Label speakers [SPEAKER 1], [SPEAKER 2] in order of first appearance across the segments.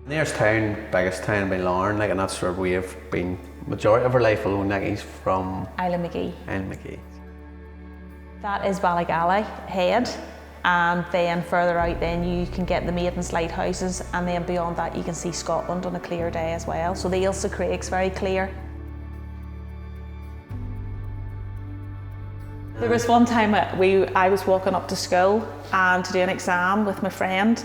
[SPEAKER 1] Nearest town, biggest town by Larne, like, and that's where we've been majority of our life. Although Nicky's from
[SPEAKER 2] Isle McGee.
[SPEAKER 1] Isle McGee.
[SPEAKER 2] That is Ballygally Head, and then further out then you can get the Maiden's Lighthouses, and then beyond that you can see Scotland on a clear day as well. So the Ailsa Craig's very clear. There was one time I was walking up to school and to do an exam with my friend,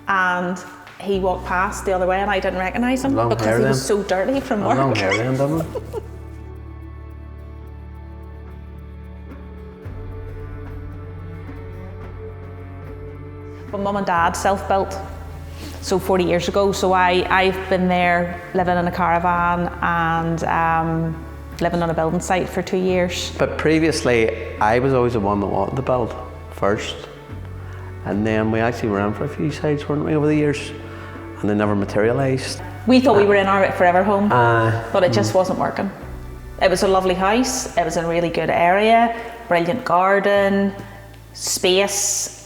[SPEAKER 2] and he walked past the other way and I didn't recognise him because he was so dirty from work.
[SPEAKER 1] Long hair then, didn't he?
[SPEAKER 2] But Mum and Dad self-built, so 40 years ago. So I've been there living in a caravan and living on a building site for 2 years.
[SPEAKER 1] But previously, I was always the one that wanted to build first. And then we actually ran for a few sites, weren't we, over the years? And they never materialised.
[SPEAKER 2] We thought we were in our forever home, but it just wasn't working. It was a lovely house, it was in a really good area, brilliant garden, space.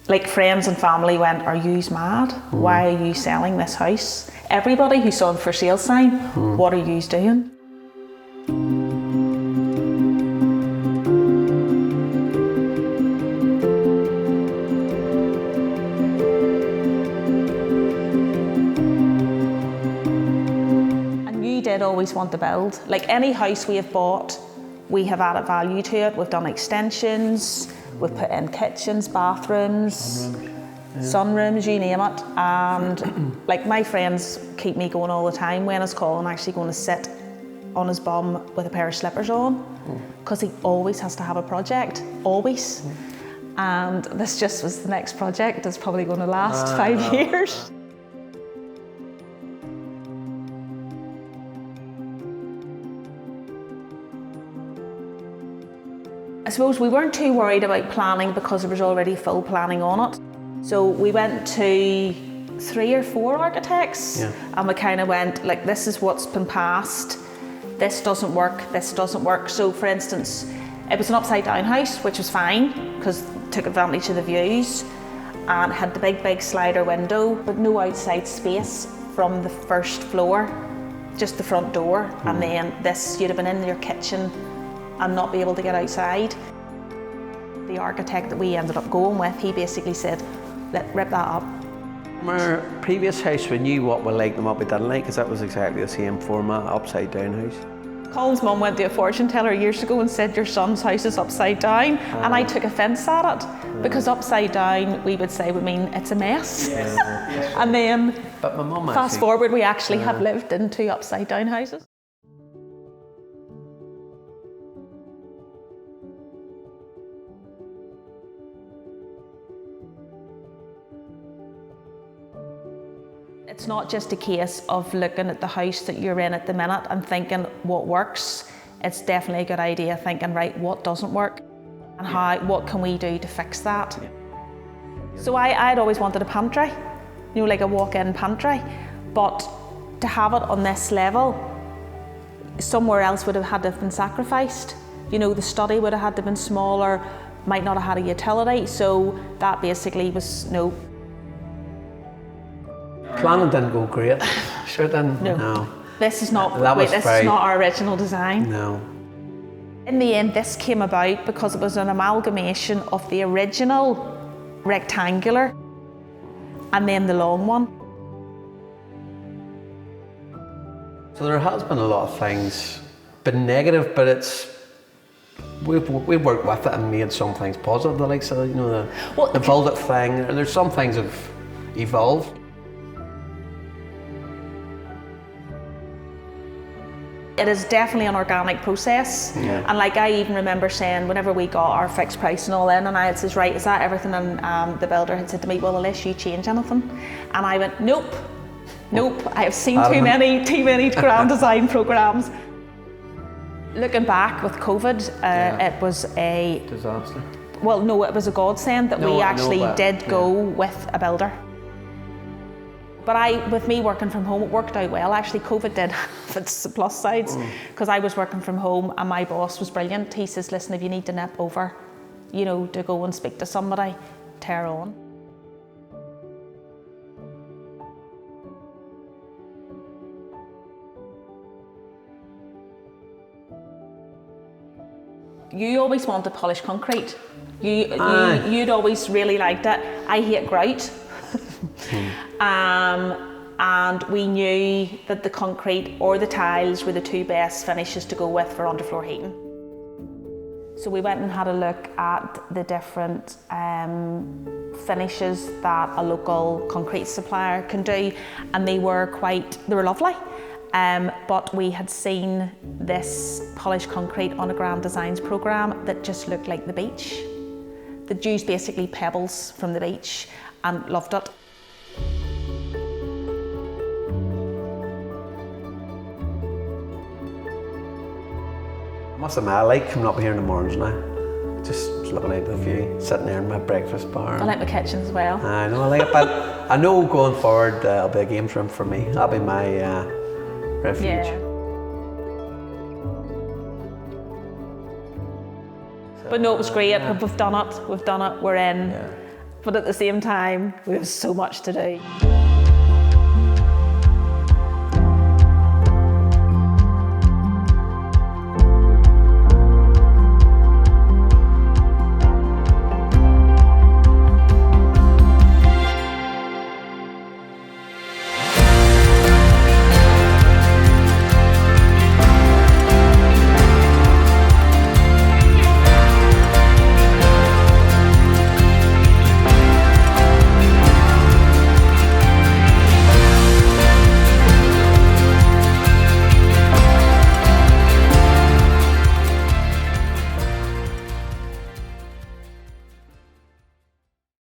[SPEAKER 2] Like, friends and family went, "Are you mad? Why are you selling this house?" Everybody who saw the for sale sign, "What are you doing?" And you did always want to build. Like any house we have bought, we have added value to it. We've done extensions. We've put in kitchens, bathrooms, sunrooms, you name it. And like, my friends keep me going all the time. When is Colin actually going to sit on his bum with a pair of slippers on? Because he always has to have a project, always. And this just was the next project. It's probably going to last 5 years. I suppose we weren't too worried about planning because there was already full planning on it. So we went to 3 or 4 architects, and we kind of went, like, this is what's been passed, this doesn't work, this doesn't work. So for instance, it was an upside down house, which was fine because it took advantage of the views, and had the big slider window, but no outside space from the first floor, just the front door. And then this, you'd have been in your kitchen and not be able to get outside. The architect that we ended up going with, he basically said, rip that up.
[SPEAKER 1] Our previous house, we knew what we liked and what we didn't like, because that was exactly the same format, upside down house.
[SPEAKER 2] Colin's mum went to a fortune teller years ago and said, "Your son's house is upside down." And I took offence at it, because upside down, we would say, we mean it's a mess. And then,
[SPEAKER 1] but my mum
[SPEAKER 2] fast forward, we actually have lived in 2 upside down houses. It's not just a case of looking at the house that you're in at the minute and thinking what works. It's definitely a good idea thinking, right, what doesn't work and what can we do to fix that? So I'd always wanted a pantry, you know, like a walk-in pantry, but to have it on this level, somewhere else would have had to have been sacrificed. You know, the study would have had to have been smaller, might not have had a utility, so that basically was no.
[SPEAKER 1] Planning didn't go great. Sure didn't. No.
[SPEAKER 2] This is not our original design.
[SPEAKER 1] No.
[SPEAKER 2] In the end, this came about because it was an amalgamation of the original rectangular and then the long one.
[SPEAKER 1] So there has been a lot of things, been negative, but we've worked with it and made some things positive. The likes of, you know, the build it thing. There's some things have evolved.
[SPEAKER 2] It is definitely an organic process, and like I even remember saying, whenever we got our fixed price and all in, and I had said, right, is that everything? And the builder had said to me, well, unless you change anything. And I went, nope, I have seen too many grand design programmes. Looking back with COVID, it was a
[SPEAKER 1] disaster.
[SPEAKER 2] Well, no, it was a godsend that we actually did go with a builder. But with me working from home, it worked out well. Actually, COVID did have its plus sides, because I was working from home and my boss was brilliant. He says, listen, if you need to nip over, you know, to go and speak to somebody, tear on. You always wanted polished concrete. You'd always really liked it. I hate grout. And we knew that the concrete or the tiles were the two best finishes to go with for underfloor heating. So we went and had a look at the different finishes that a local concrete supplier can do, and they were lovely. But we had seen this polished concrete on a Grand Designs programme that just looked like the beach. That used basically pebbles from the beach, and loved it.
[SPEAKER 1] I must admit, I like coming up here in the mornings now. Just looking out the view, sitting there in my breakfast bar.
[SPEAKER 2] I like my kitchen as well.
[SPEAKER 1] I know, I like it, but I know going forward it'll be a games room for me. That'll be my refuge.
[SPEAKER 2] Yeah. But no, it was great. We've done it. We're in. Yeah. But at the same time, we have so much to do.